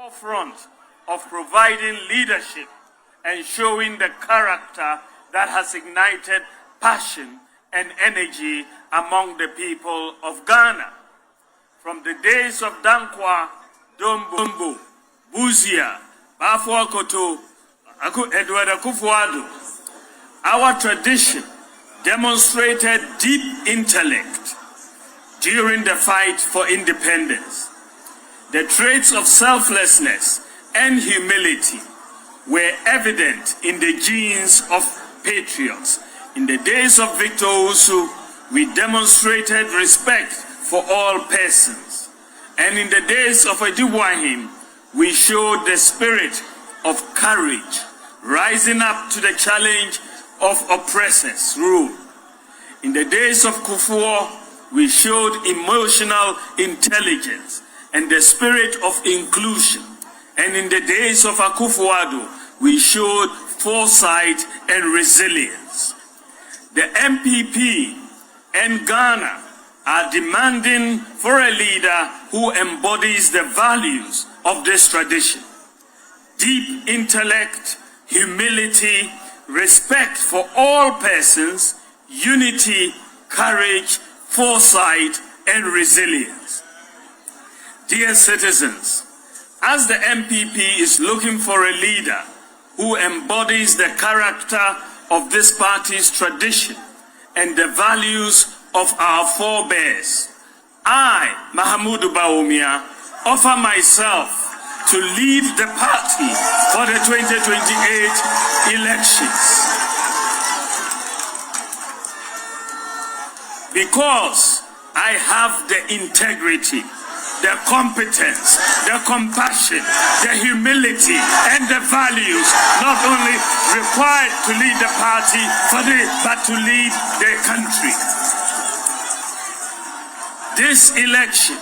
forefront of providing leadership and showing the character that has ignited passion and energy among the people of Ghana. From the days of Dankwa, Dombo, Buzia, Bafuakoto, Edward Akufo-Addo, our tradition demonstrated deep intellect during the fight for independence. The traits of selflessness and humility were evident in the genes of patriots. In the days of Victor Usu, we demonstrated respect for all persons. And in the days of Adiwahim, we showed the spirit of courage, rising up to the challenge of oppressors' rule. In the days of Kufuor, we showed emotional intelligence and the spirit of inclusion. And in the days of Akufo-Addo, we showed foresight and resilience. The NPP and Ghana are demanding for a leader who embodies the values of this tradition: deep intellect, humility, respect for all persons, unity, courage, foresight, and resilience. Dear citizens, as the NPP is looking for a leader who embodies the character of this party's tradition and the values of our forebears, I, Mahamudu Bawumia, offer myself to lead the party for the 2028 elections. Because I have the integrity, the competence, the compassion, the humility, and the values not only required to lead the party, but to lead the country. This election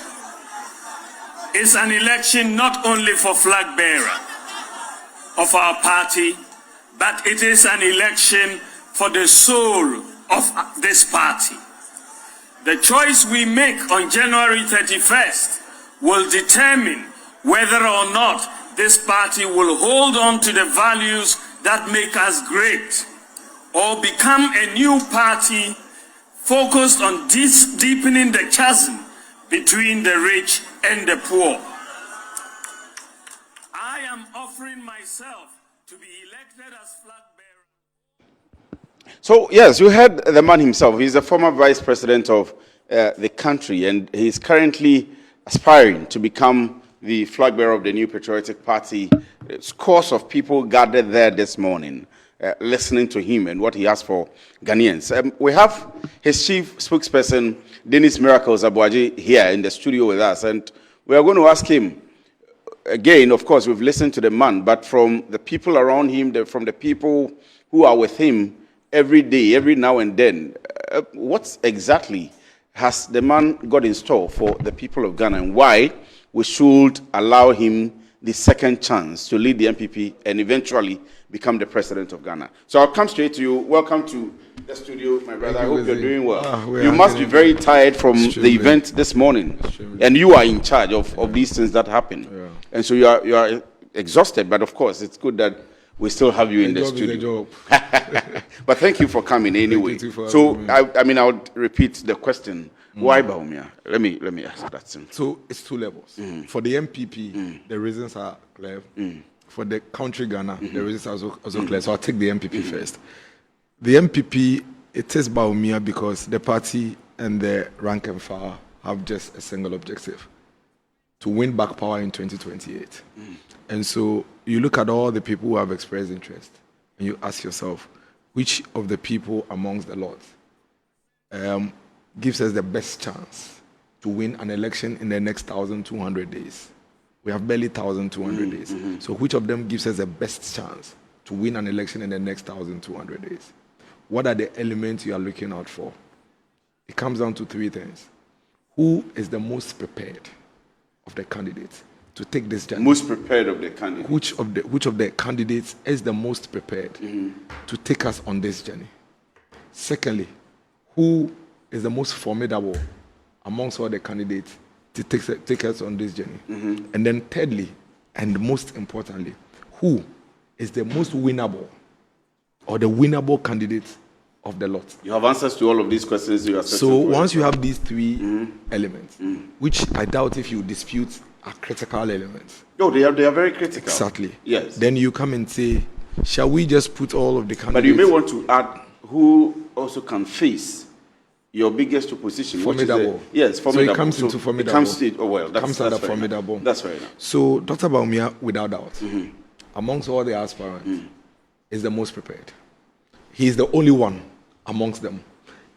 is an election not only for Flagbearer of our party, but it is an election for the soul of this party. The choice we make on January 31st will determine whether or not this party will hold on to the values that make us great, or become a new party focused on deepening the chasm between the rich and the poor. I am offering myself to be elected as flag bearer. So, yes, you heard the man himself. He's a former vice president of the country, and he's currently aspiring to become the flag bearer of the new patriotic party. Scores of people gathered there this morning, listening to him and what he has for Ghanaians. We have his chief spokesperson, Dennis Miracles Aboagye, here in the studio with us, and we are going to ask him, again, of course, we've listened to the man, but from the people around him, from the people who are with him every day, every now and then, what exactly has the man got in store for the people of Ghana, and why we should allow him the second chance to lead the NPP and eventually become the president of Ghana? So I'll come straight to you. Welcome to the studio, my brother. I hope you're doing well. You must be very tired from the event this morning, and you are in charge of these things that happen. Yeah. And so you are exhausted, but of course it's good that we still have you in the studio. But thank you for coming anyway. So I mean, I would repeat the question. Why Bawumia? Let me ask that thing. So it's two levels. For the NPP, the reasons are clear. For the country Ghana, the reasons are also clear. So I'll take the NPP first. The NPP, it is Bawumia because the party and the rank and file have just a single objective: to win back power in 2028. And so you look at all the people who have expressed interest, and you ask yourself, which of the people amongst the lot gives us the best chance to win an election in the next 1,200 days? We have barely 1,200 days. So which of them gives us the best chance to win an election in the next 1,200 days? What are the elements you are looking out for? It comes down to three things. Who is the most prepared of the candidates to take this journey? Most prepared of the candidates. Which of the candidates is the most prepared to take us on this journey? Secondly, who is the most formidable amongst all the candidates to take us on this journey? And then thirdly, And most importantly, who is the most winnable or the winnable candidate of the lot? You have answers to all of these questions you are So once you have these three elements, which I doubt if you dispute are critical elements. No, they are very critical. Exactly. Yes. Then you come and say, shall we just put all of the candidates? But you may want to add who also can face your biggest opposition. Formidable. Yes, formidable. So it comes into formidable. It comes to, oh well, that's under fair formidable. Enough. That's fair enough. So Dr. Bawumia, without doubt, amongst all the aspirants, is the most prepared. He is the only one amongst them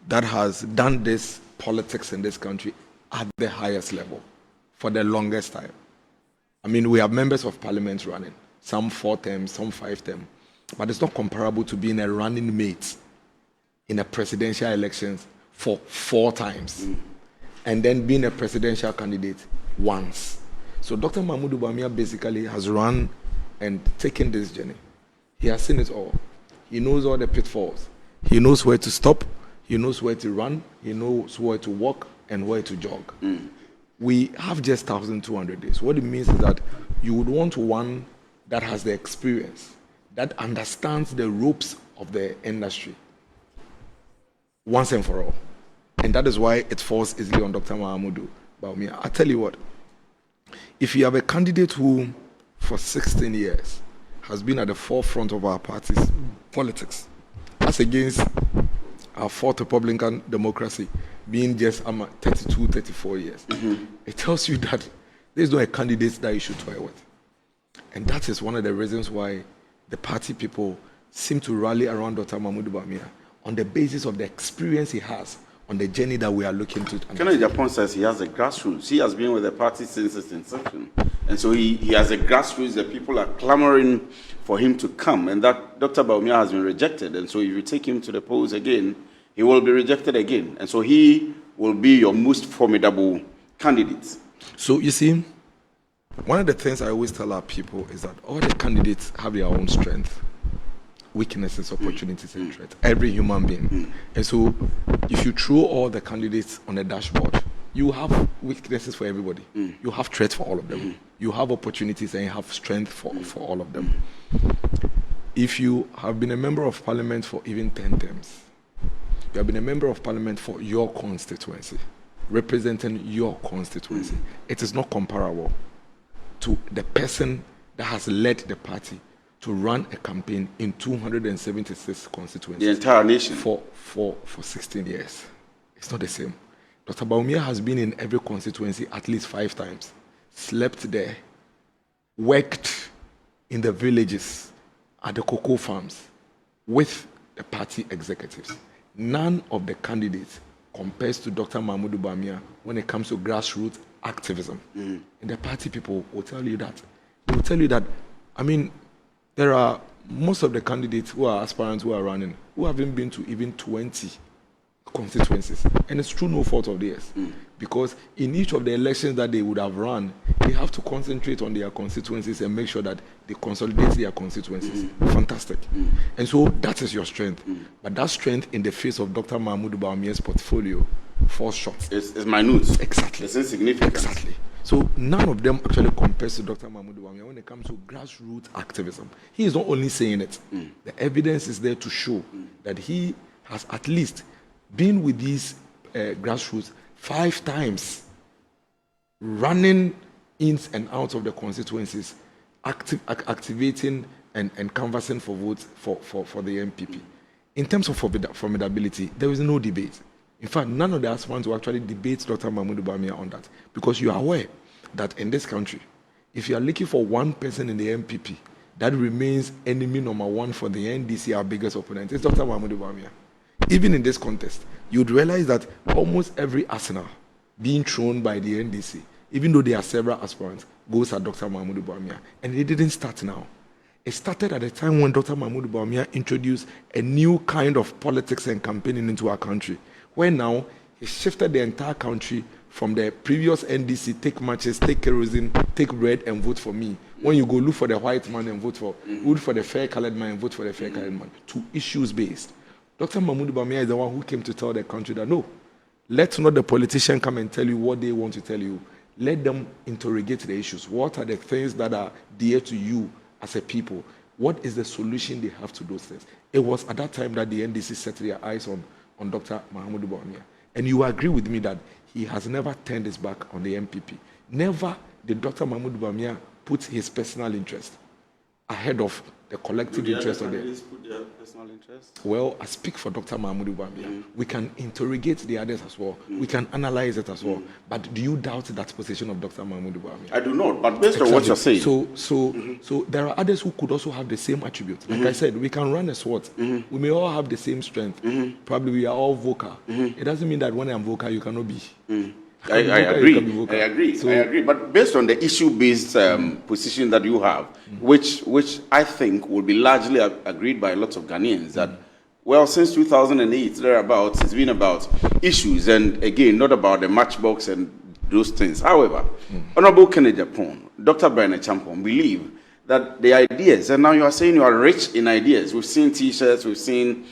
that has done this politics in this country at the highest level for the longest time. I mean, we have members of parliament running, some 4 terms, some 5 terms, but it's not comparable to being a running mate in a presidential elections for 4 times, and then being a presidential candidate once. So Dr. Mahmoud Bawumia basically has run and taken this journey. He has seen it all. He knows all the pitfalls. He knows where to stop. He knows where to run. He knows where to walk and where to jog. We have just 1,200 days. What it means is that you would want one that has the experience, that understands the ropes of the industry once and for all. And that is why it falls easily on Dr. Mahmoud Bawumia. I tell you what, if you have a candidate who, for 16 years, has been at the forefront of our party's politics, as against our fourth Republican democracy being just 32, 34 years, it tells you that there's no a candidate that you should toy with. And that is one of the reasons why the party people seem to rally around Dr. Mahmoud Bawumia on the basis of the experience he has on the journey that we are looking to. Colonel Agyapong says he has a grassroots. He has been with the party since its inception. And so he has a grassroots that people are clamoring for him to come. And that Dr. Bawumia has been rejected. And so if you take him to the polls again, he will be rejected again. And so he will be your most formidable candidate. So you see, one of the things I always tell our people is that all the candidates have their own strength, weaknesses, opportunities, and threats. Every human being. And so if you throw all the candidates on a dashboard, you have weaknesses for everybody. You have threats for all of them. You have opportunities and you have strength for all of them. If you have been a member of parliament for even 10 terms, you have been a member of parliament for your constituency, representing your constituency, it is not comparable to the person that has led the party to run a campaign in 276 constituencies. The entire nation. For 16 years. It's not the same. Dr. Bawumia has been in every constituency at least 5 times, slept there, worked in the villages, at the cocoa farms, with the party executives. None of the candidates compares to Dr. Mahmoud Bawumia when it comes to grassroots activism. And the party people will tell you that. They will tell you that, I mean, there are most of the candidates who are aspirants who are running who haven't been to even 20 constituencies. And it's true, no fault of theirs. Because in each of the elections that they would have run, they have to concentrate on their constituencies and make sure that they consolidate their constituencies. Fantastic. And so that is your strength. But that strength in the face of Dr. Mahmoud Bawumia's portfolio falls short. It's minute. Exactly. It's insignificant. Exactly. So none of them actually compares to Dr. Mahmoud Bawumia when it comes to grassroots activism. He is not only saying it. The evidence is there to show that he has at least been with these grassroots 5 times, running in and out of the constituencies, activating and canvassing for votes for the NPP. In terms of formidability, there is no debate. In fact, none of the aspirants will actually debate Dr. Mahmoud Bawumia on that, because you are aware that in this country, if you are looking for one person in the NPP that remains enemy number 1 for the NDC, our biggest opponent, it's Dr. Mahmoud Bawumia. Even in this contest, you'd realize that almost every arsenal being thrown by the NDC, even though there are several aspirants, goes at Dr. Mahmoud Bawumia. And it didn't start now. It started at a time when Dr. Mahmoud Bawumia introduced a new kind of politics and campaigning into our country, where now he shifted the entire country from the previous NDC, take matches, take kerosene, take bread and vote for me. When you go look for the white man and vote for the fair-colored man and vote for the fair-colored man, to issues-based. Dr. Mahmoud Bawumia is the one who came to tell the country that, no, let not the politician come and tell you what they want to tell you. Let them interrogate the issues. What are the things that are dear to you as a people? What is the solution they have to those things? It was at that time that the NDC set their eyes on Dr. Mahamudu Bawumia. And you agree with me that he has never turned his back on the NPP. Never did Dr. Mahamudu Bawumia put his personal interest ahead of the collective interest of the... Put their personal interest? Well, I speak for Dr. Mahamudu Bawumia. We can interrogate the others as well. We can analyze it as well. But do you doubt that position of Dr. Mahamudu Bawumia? I do not, but based on what you're saying... So there are others who could also have the same attributes. Like I said, we can run a SWOT. We may all have the same strength. Probably we are all vocal. It doesn't mean that when I'm vocal, you cannot be. I agree. But based on the issue-based position that you have, which I think will be largely agreed by lots of Ghanaians, that, well, since 2008, thereabouts, it's been about issues, and again, not about the matchbox and those things. However, Honorable Agyapong, Dr. Bryan Acheampong believe that the ideas, and now you are saying you are rich in ideas. We've seen T-shirts, we've seen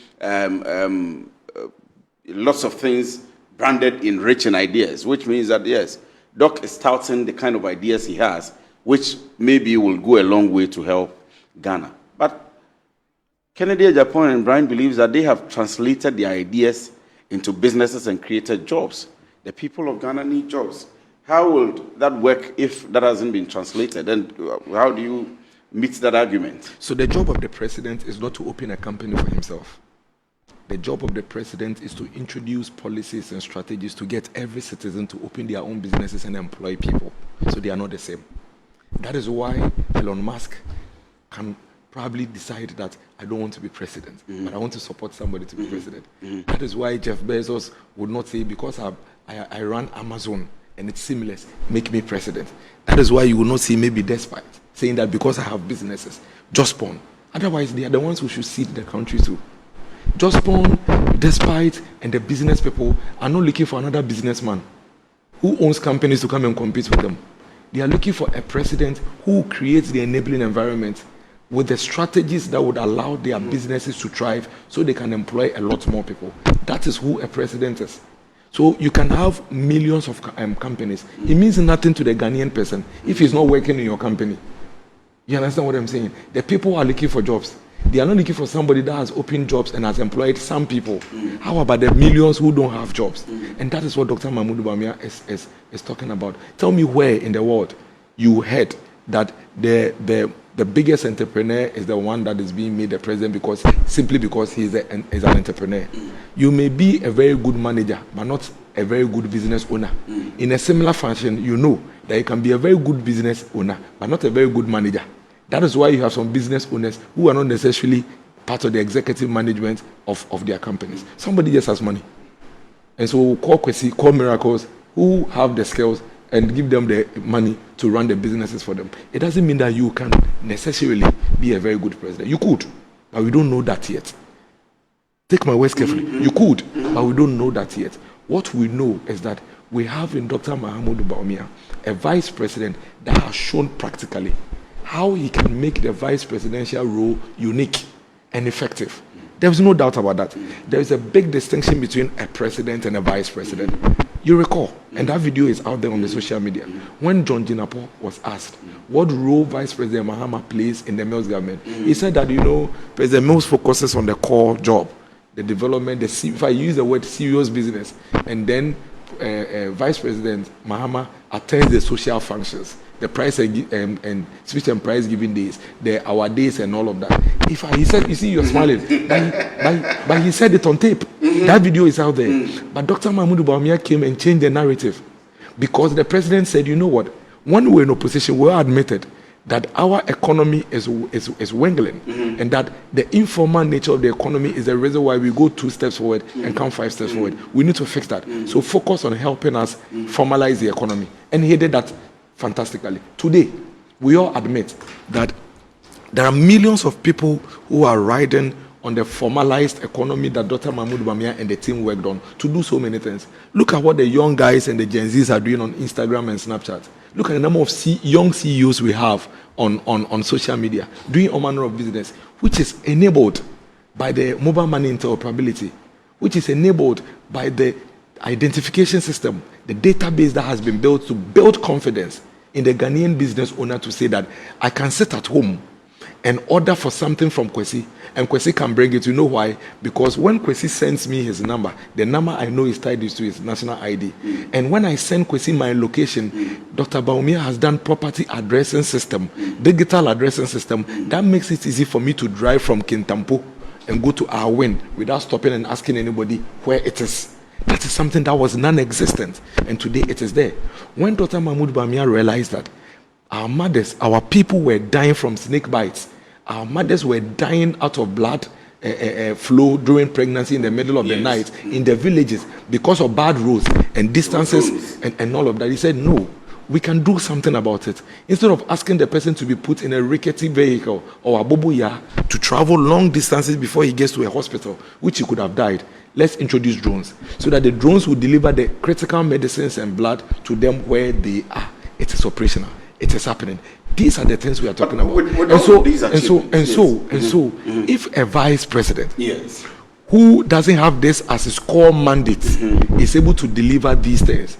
lots of things branded in rich in ideas, which means that, yes, Doc is touting the kind of ideas he has, which maybe will go a long way to help Ghana. But Kennedy Agyapong and Bryan believes that they have translated the ideas into businesses and created jobs. The people of Ghana need jobs. How will that work if that hasn't been translated? And how do you meet that argument? So the job of the president is not to open a company for himself. The job of the president is to introduce policies and strategies to get every citizen to open their own businesses and employ people. So they are not the same. That is why Elon Musk can probably decide that I don't want to be president, but I want to support somebody to be president. That is why Jeff Bezos would not say, because I run Amazon and it's seamless, make me president. That is why you will not see maybe Despite saying that because I have businesses, just spawn. Otherwise, they are the ones who should seed the country too. Acheampong, Despite, and the business people are not looking for another businessman who owns companies to come and compete with them. They are looking for a president who creates the enabling environment with the strategies that would allow their businesses to thrive so they can employ a lot more people. That is who a president is. So you can have millions of companies. It means nothing to the Ghanaian person if he's not working in your company. You understand what I'm saying? The people are looking for jobs. They are not looking for somebody that has opened jobs and has employed some people. How about the millions who don't have jobs? And that is what Dr. Mahamudu Bawumia is talking about. Tell me where in the world you heard that the biggest entrepreneur is the one that is being made the president simply because he is an entrepreneur. You may be a very good manager, but not a very good business owner. In a similar fashion, you know that you can be a very good business owner, but not a very good manager. That is why you have some business owners who are not necessarily part of the executive management of their companies. Somebody just has money. And so call miracles who have the skills and give them the money to run the businesses for them. It doesn't mean that you can necessarily be a very good president. You could, but we don't know that yet. Take my words carefully. You could, but we don't know that yet. What we know is that we have in Dr. Mahamudu Bawumia a vice president that has shown practically how he can make the vice presidential role unique and effective. There is no doubt about that. There is a big distinction between a president and a vice president. You recall, and that video is out there on the social media, when John Jinapor was asked what role Vice President Mahama plays in the Mills government, he said that, President Mills focuses on the core job, the development, if I use the word serious business, and then Vice President Mahama attends the social functions, the price and speech and prize giving days, our days and all of that. He said, you see, you're smiling, but he said it on tape. That video is out there. But Dr. Mahamudu Bawumia came and changed the narrative because the president said, you know what? When we're in opposition, we all admitted that our economy is wangling, and that the informal nature of the economy is the reason why we go 2 steps forward and come 5 steps forward. We need to fix that. So focus on helping us formalize the economy. And he did that fantastically. Today, we all admit that there are millions of people who are riding on the formalized economy that Dr. Mahamudu Bawumia and the team worked on to do so many things. Look at what the young guys and the Gen Zs are doing on Instagram and Snapchat. Look at the number of young CEOs we have on social media, doing all manner of business, which is enabled by the mobile money interoperability, which is enabled by the identification system, the database that has been built to build confidence in the Ghanaian business owner to say that I can sit at home and order for something from Kwesi, and Kwesi can bring it. You know why? Because when Kwesi sends me his number, the number I know is tied to his national ID. And when I send Kwesi my location, Dr. Bawumia has done property addressing system, digital addressing system. That makes it easy for me to drive from Kintampo and go to Arwen without stopping and asking anybody where it is. That is something that was non-existent, and today it is there. When Dr. Mahmoud Bawumia realized that our mothers, our people were dying from snake bites, our mothers were dying out of blood flow during pregnancy in the middle of the night in the villages because of bad roads and distances and all of that. He said, no, we can do something about it. Instead of asking the person to be put in a rickety vehicle or a boboya to travel long distances before he gets to a hospital, which he could have died, let's introduce drones so that the drones will deliver the critical medicines and blood to them where they are. It is operational. It is happening. These are the things we are talking about. If a vice president who doesn't have this as his core mandate is able to deliver these things,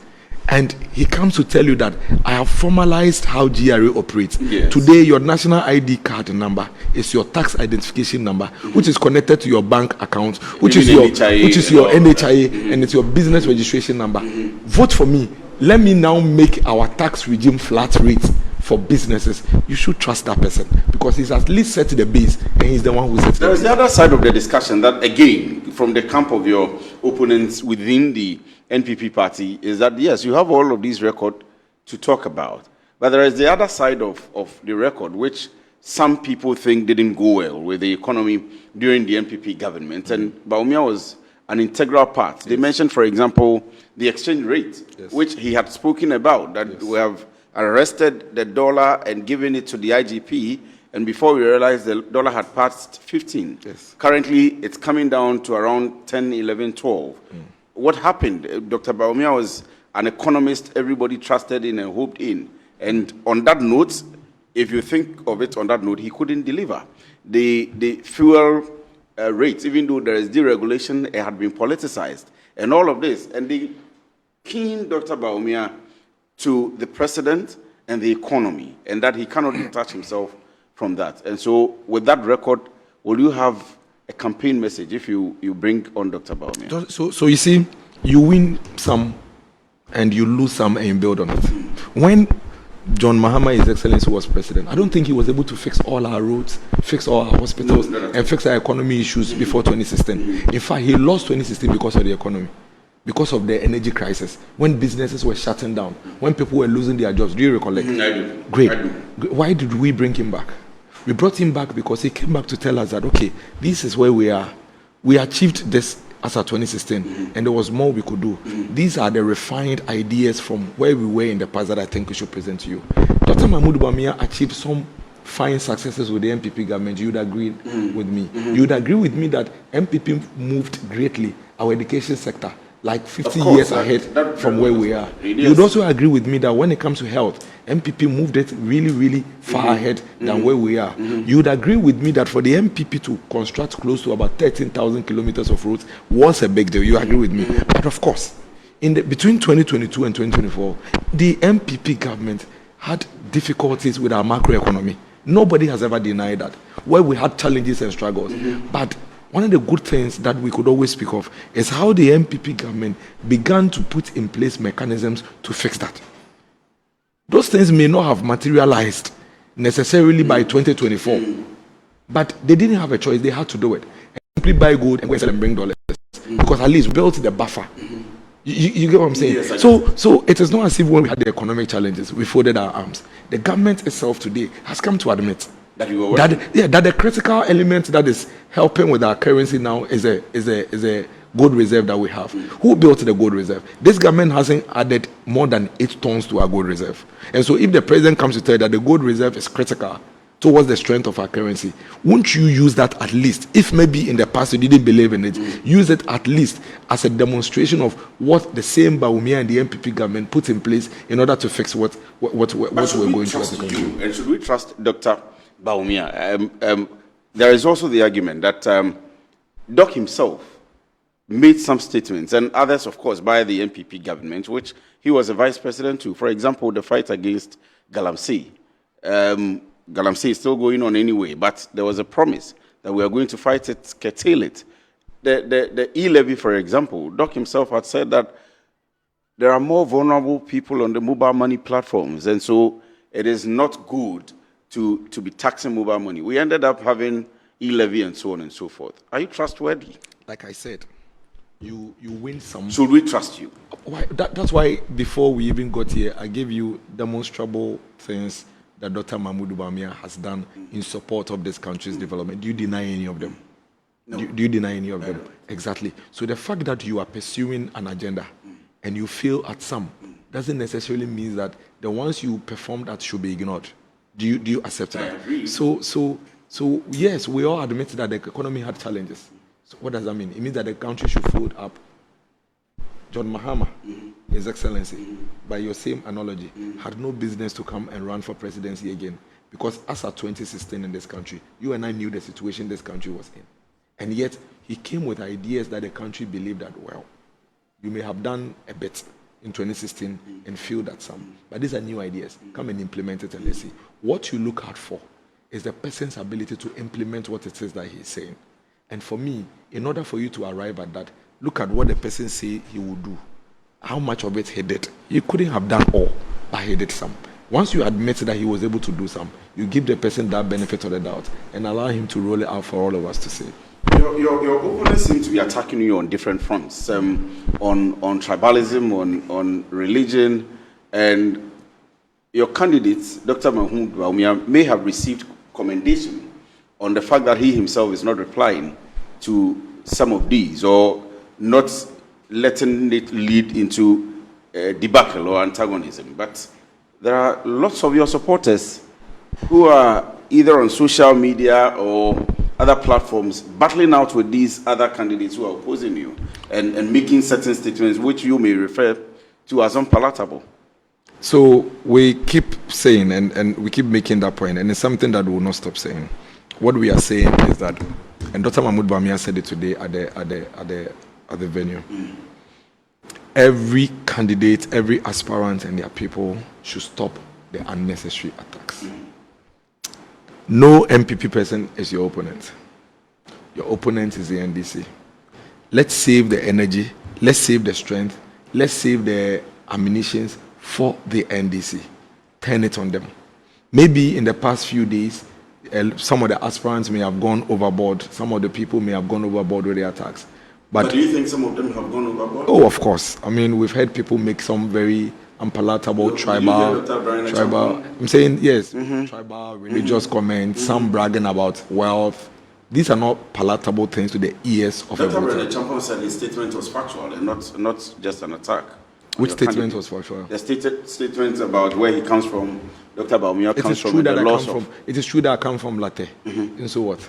and he comes to tell you that I have formalized how GRA operates. Today, your national ID card number is your tax identification number, which is connected to your bank account, which is your NHIA, and it's your business registration number. Vote for me. Let me now make our tax regime flat rate for businesses. You should trust that person because he's at least set the base and he's the one who sets the base. There is the other side of the discussion that, again, from the camp of your opponents within the NPP party, is that, yes, you have all of these records to talk about. But there is the other side of the record, which some people think didn't go well with the economy during the NPP government. And Bawumia was an integral part. They mentioned, for example, the exchange rate, which he had spoken about, that we have arrested the dollar and given it to the IGP, and before we realized the dollar had passed 15. Currently, it's coming down to around 10, 11, 12. What happened? Dr. Bawumia was an economist everybody trusted in and hoped in. And on that note, if you think of it on that note, he couldn't deliver. The fuel rates, even though there is deregulation, it had been politicized. And all of this. And they pinned Dr. Bawumia to the president and the economy, and that he cannot detach himself from that. And so with that record, will you have a campaign message if you bring on Dr. Bawumia? So you see, you win some and you lose some and you build on it. When John Mahama, His Excellency, was president, I don't think he was able to fix all our roads, fix all our hospitals, and fix our economy issues before 2016. In fact, he lost 2016 because of the economy, because of the energy crisis, when businesses were shutting down, when people were losing their jobs. Do you recollect? I do. Great. Why did we bring him back? We brought him back because he came back to tell us that, okay, this is where we are. We achieved this as of 2016, and there was more we could do. These are the refined ideas from where we were in the past that I think we should present to you. Dr. Mahmoud Bawumia achieved some fine successes with the NPP government. You'd agree with me. You'd agree with me that NPP moved greatly our education sector, like 50 years ahead from where we are. You'd also agree with me that when it comes to health, MPP moved it really, really far ahead than where we are. You'd agree with me that for the MPP to construct close to about 13,000 kilometers of roads was a big deal. You agree with me? But of course, between 2022 and 2024, the MPP government had difficulties with our macroeconomy. Nobody has ever denied that, where we had challenges and struggles. But one of the good things that we could always speak of is how the NPP government began to put in place mechanisms to fix that. Those things may not have materialized necessarily by 2024, but they didn't have a choice. They had to do it. And simply buy gold and go sell and bring dollars, because at least built the buffer. You get what I'm saying? Yes, so it is not as if when we had the economic challenges, we folded our arms. The government itself today has come to admit that the critical element that is helping with our currency now is a gold reserve that we have. Who built the gold reserve? This government hasn't added more than 8 tons to our gold reserve. And so if the president comes to tell you that the gold reserve is critical towards the strength of our currency, won't you use that at least, if maybe in the past you didn't believe in it, use it at least as a demonstration of what the same Bawumia and the NPP government put in place in order to fix what we're going to as a country? And should we trust Dr. Bawumia? There is also the argument that Doc himself made some statements, and others, of course, by the NPP government, which he was a vice president to. For example, the fight against Galamsey. Galamsey is still going on anyway, but there was a promise that we are going to fight it, curtail it. The e-levy, for example, Doc himself had said that there are more vulnerable people on the mobile money platforms, and so it is not good to be taxing mobile money. We ended up having e-levy and so on and so forth. Are you trustworthy? Like I said, you win some. Should we trust you? Why, that's why before we even got here, I gave you demonstrable things that Dr. Mahmoud Bawumia has done in support of this country's development. Do you deny any of them? No. Do you deny any of them? Exactly. So the fact that you are pursuing an agenda and you fail at some doesn't necessarily mean that the ones you performed at should be ignored. Do you accept that? I agree. So yes, we all admit that the economy had challenges. So what does that mean? It means that the country should fold up. John Mahama, His Excellency, by your same analogy, had no business to come and run for presidency again. Because as at 2016 in this country, you and I knew the situation this country was in. And yet, he came with ideas that the country believed that, well, you may have done a bit in 2016 and failed at some. But these are new ideas. Come and implement it and let's see. What you look out for is the person's ability to implement what it is that he's saying. And for me, in order for you to arrive at that, look at what the person say he will do. How much of it he did. You couldn't have done all, but he did some. Once you admit that he was able to do some, you give the person that benefit of the doubt and allow him to roll it out for all of us to see. Your opponents seem to be attacking you on different fronts, on tribalism, on religion, and your candidate, Dr. Mahmoud Bawumia, may have received commendation on the fact that he himself is not replying to some of these or not letting it lead into debacle or antagonism. But there are lots of your supporters who are either on social media or other platforms battling out with these other candidates who are opposing you and making certain statements which you may refer to as unpalatable. So we keep saying and we keep making that point, and it's something that we will not stop saying. What we are saying is that, and Dr. Mahmoud Bawumia said it today at the venue. Every candidate, every aspirant and their people should stop the unnecessary attacks. No NPP person is your opponent. Your opponent is the NDC. Let's save the energy, let's save the strength, let's save the ammunitions for the NDC. Turn it on them. Maybe in the past few days, some of the aspirants may have gone overboard. Some of the people may have gone overboard with their attacks. But do you think some of them have gone overboard? Oh, of course. I mean, we've had people make some very unpalatable tribal. I'm saying yes, tribal religious comments. Some bragging about wealth. These are not palatable things to the ears of everyone. Dr. Acheampong said his statement was factual and not just an attack. Which statement was factual? The statement about where he comes from. Dr. Bawumia comes from the loss of. It is true that I come from Latte. And so what?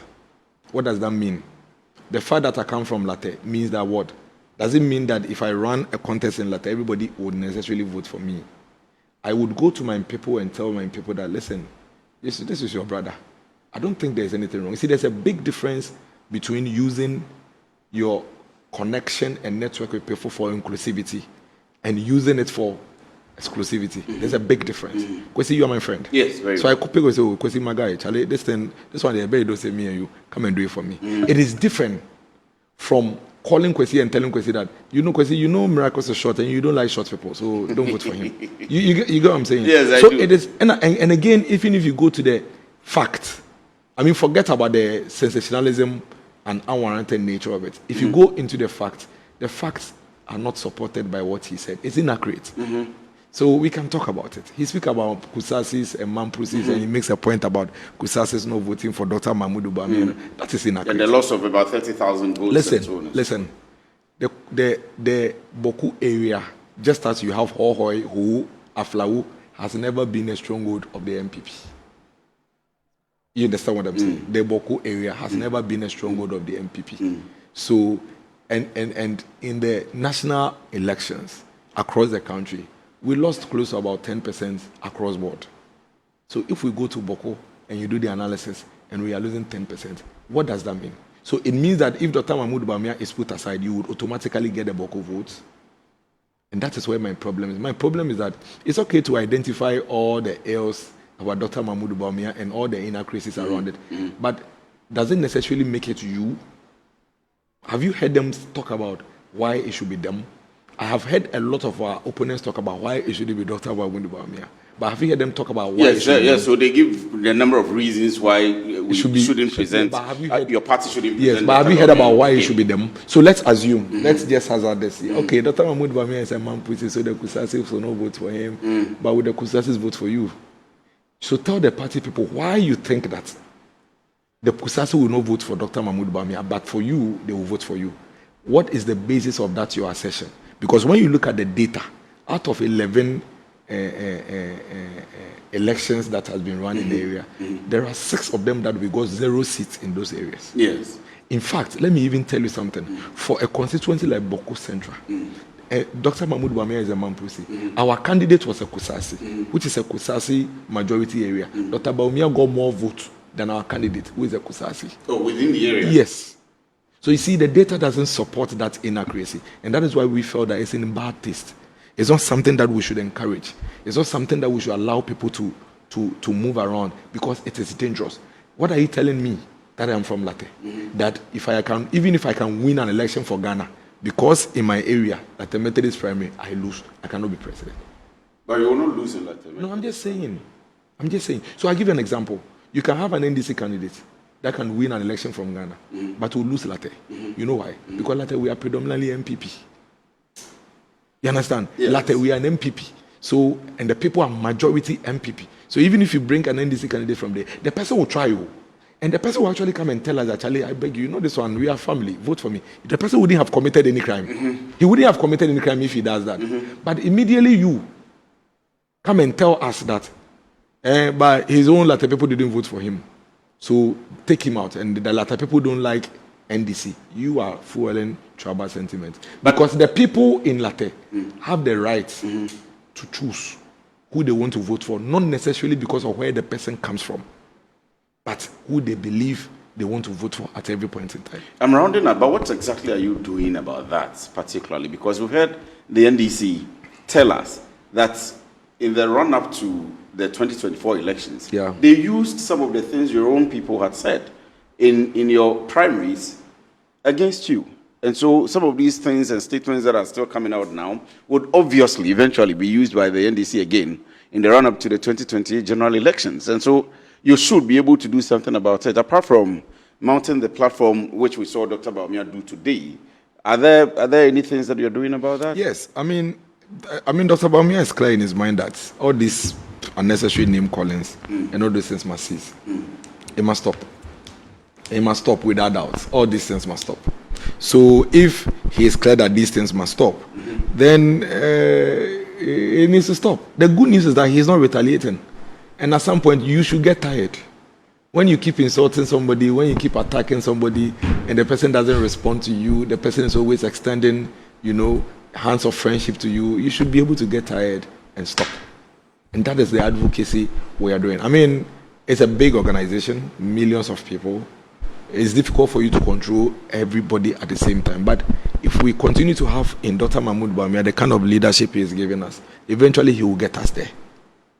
What does that mean? The fact that I come from Latte means that what? Does it mean that if I run a contest in Latte, everybody would necessarily vote for me? I would go to my people and tell my people that, listen, this is your brother. I don't think there's anything wrong. You see, there's a big difference between using your connection and network with people for inclusivity and using it for exclusivity. There's a big difference. Kwesi, you are my friend. Yes, very So I could pick and say, oh, Kwesi, my guy, Charlie, this one, they better don't say me and you. Come and do it for me. It is different from calling Kwesi and telling Kwesi that, Kwesi, Miracles is short and you don't like short people, so don't vote for him. You get what I'm saying? Yes, I so do. It is, and again, even if you go to the fact, I mean, forget about the sensationalism and unwarranted nature of it. If you go into the facts are not supported by what he said. It's inaccurate. So we can talk about it. He speaks about Kusasis and Mamprusis, and he makes a point about Kusasis not voting for Dr. Mahmoud Bawumia. That is inaccurate. And the loss of about 30,000 votes. Listen. The Boku area, just as you have Hohoi, who Aflau, has never been a stronghold of the NPP. You understand what I'm saying? The Boku area has never been a stronghold of the NPP. So, and in the national elections across the country, we lost close to about 10% across board. So if we go to Boko and you do the analysis and we are losing 10%, what does that mean? So it means that if Dr. Mahmoud Bawumia is put aside, you would automatically get the bulk of votes. And that is where my problem is. My problem is that it's okay to identify all the ills about Dr. Mahmoud Bawumia and all the inaccuracies around it. But does it necessarily make it you? Have you heard them talk about why it should be them? I have heard a lot of our opponents talk about why it shouldn't be Dr. Mahmoud Bawumia. But have you heard them talk about why? Yes. So they give the number of reasons why we shouldn't present. Your party shouldn't present. Yes, but have you heard about why it should be them? So let's assume. Let's just hazard this. Okay, Dr. Mahmoud Bawumia is a man pussy, so the Kusasis will not vote for him, but will the Kusasis vote for you? So tell the party people why you think that the Kusasi will not vote for Dr. Mahmoud Bawumia, but for you, they will vote for you. What is the basis of that, your assertion? Because when you look at the data, out of 11 elections that has been run in the area, there are 6 of them that we got 0 seats in those areas. Yes. In fact, let me even tell you something. For a constituency like Boko Central, Dr. Mahmoud Bawumia is a Mampusi. Our candidate was a Kusasi, which is a Kusasi majority area. Dr. Bawumia got more votes than our candidate, who is a Kusasi. Oh, within the area? Yes. So you see, the data doesn't support that inaccuracy. And that is why we felt that it's in bad taste. It's not something that we should encourage. It's not something that we should allow people to move around, because it is dangerous. What are you telling me? That I am from Latte? That even if I can win an election for Ghana, because in my area, at the Methodist primary, I lose, I cannot be president. But you will not lose in Latte. No, I'm just saying. So I'll give you an example. You can have an NDC candidate that can win an election from Ghana, but will lose Latte. You know why? Because Latte, we are predominantly NPP. You understand? Yes. Latte, we are an NPP. So, and the people are majority NPP. So even if you bring an NDC candidate from there, the person will try you. And the person will actually come and tell us, actually, I beg you, you know this one, we are family, vote for me. The person wouldn't have committed any crime. He wouldn't have committed any crime if he does that. But immediately you come and tell us that by his own Latte people didn't vote for him. So take him out. And the Latte people don't like NDC. You are fueling tribal sentiment. Because the people in Latte have the right to choose who they want to vote for, not necessarily because of where the person comes from, but who they believe they want to vote for at every point in time. I'm rounding up, but what exactly are you doing about that particularly? Because we've heard the NDC tell us that in the run-up to the 2024 elections, they used some of the things your own people had said in your primaries against you. And so some of these things and statements that are still coming out now would obviously eventually be used by the NDC again in the run-up to the 2028 general elections. And so you should be able to do something about it. Apart from mounting the platform, which we saw Dr. Bawumia do today, are there any things that you're doing about that? Yes. I mean, Dr. Bawumia is clear in his mind that all these unnecessary name callings and all these things must cease. It must stop. It must stop without doubt. All these things must stop. So if he is clear that these things must stop, then it needs to stop. The good news is that he is not retaliating. And at some point, you should get tired. When you keep insulting somebody, when you keep attacking somebody, and the person doesn't respond to you, the person is always extending, hands of friendship to you, you should be able to get tired and stop. And that is the advocacy we are doing. I mean, it's a big organization, millions of people. It's difficult for you to control everybody at the same time. But if we continue to have in Dr. Mahmoud Bawumia the kind of leadership he is giving us, eventually he will get us there.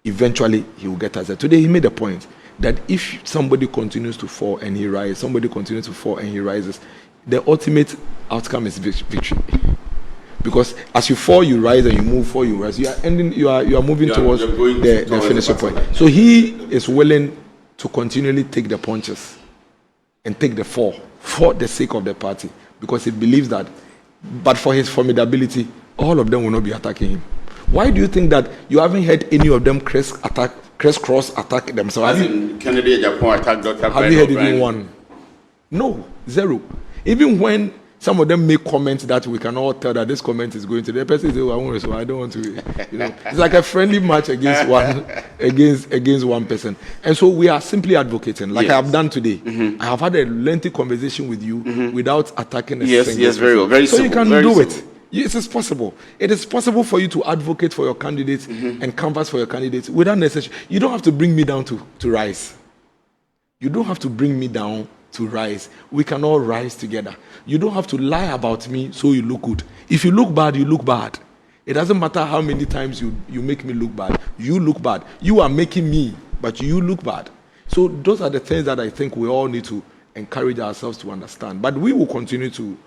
Eventually he will get us there. Today he made a point that if somebody continues to fall and he rises, somebody continues to fall and he rises, the ultimate outcome is victory. Because as you fall, you rise, and you move, fall, you rise. You are moving towards the finishing point. So he is willing to continually take the punches and take the fall for the sake of the party, because he believes that, but for his formidability, all of them will not be attacking him. Why do you think that you haven't heard any of them crisscross attack themselves? Kennedy Agyapong attacked Dr. Bryan. Have you heard even one? No, zero. Even when some of them make comments that we can all tell that this comment is going to the person says, "Oh, I won't respond. I don't want to." It's like a friendly match against one person. And so we are simply advocating, like I have done today. I have had a lengthy conversation with you without attacking a single person. Yes, very well. Very so simple, you can very do simple. it. Yes, it's possible. It is possible for you to advocate for your candidates and canvass for your candidates without necessarily. You don't have to bring me down to rise. You don't have to bring me down to rise. We can all rise together. You don't have to lie about me so you look good. If you look bad, you look bad. It doesn't matter how many times you make me look bad. You look bad. You are making me, but you look bad. So those are the things that I think we all need to encourage ourselves to understand. But we will continue to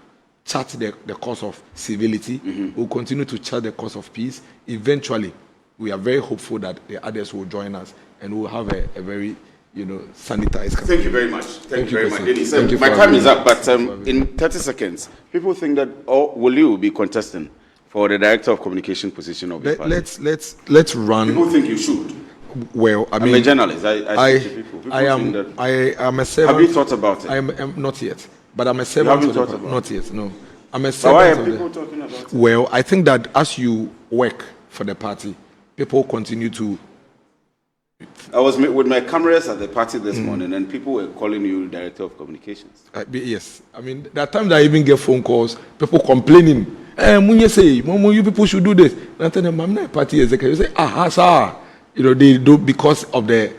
chart the course of civility. We'll continue to chart the course of peace. Eventually, we are very hopeful that the others will join us and we'll have a very, sanitized. Thank you very much. Thank you very much. Dennis, Thank you my for time having is me. up, but in 30 seconds, people think that, will you be contesting for the director of communication position of the party? Let's run. People think you should. Well, I mean, I'm a journalist. I speak to people. People think that. I am a servant. Have you thought about it? I'm not yet, but I'm a servant. haven't of thought the, about not yet. No, I'm a But why servant. are of people the, talking about it? well, I think that as you work for the party, people continue to. I was with my cameras at the party this morning, and people were calling you director of communications. Yes, I mean, there are times I even get phone calls, people complaining. Munye say, Momo, you people should do this. And I tell them, I'm not a party executive. You say, sir. They do because of the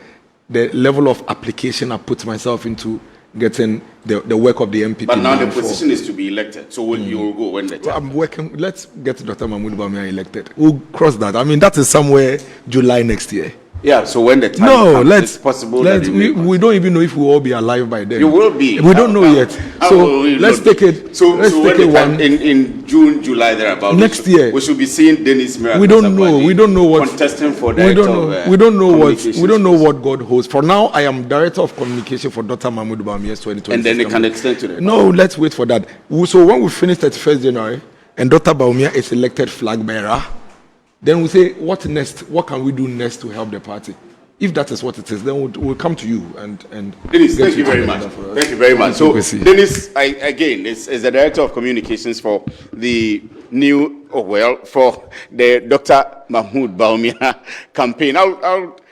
level of application I put myself into getting the work of the NPP. But now the position is to be elected. So you will go when the time. I'm working. Let's get Dr. Mahmoud Bawumia elected. We'll cross that. I mean, that is somewhere July next year. Yeah, so when the time comes, it's possible that we don't even know if we'll all be alive by then. You will be. We don't know yet. So let's take it. So let's take it one in June, July, thereabout. Next year we should be seeing Dennis Miracle. We don't know. We don't know what contesting for we director. don't know. We don't know we don't know what God holds. For now, I am director of communication for Dr. Mahmoud Bawumia 2020. And then they can extend to that. No, let's wait for that. So when we finish 31st January and Dr. Bawumia is elected flag bearer, then we say, what next? What can we do next to help the party? If that is what it is, then we'll come to you and Dennis, thank you very much. Thank you very much. So Dennis, again, is the director of communications for the for the Dr. Mahmoud Bawumia campaign. I'll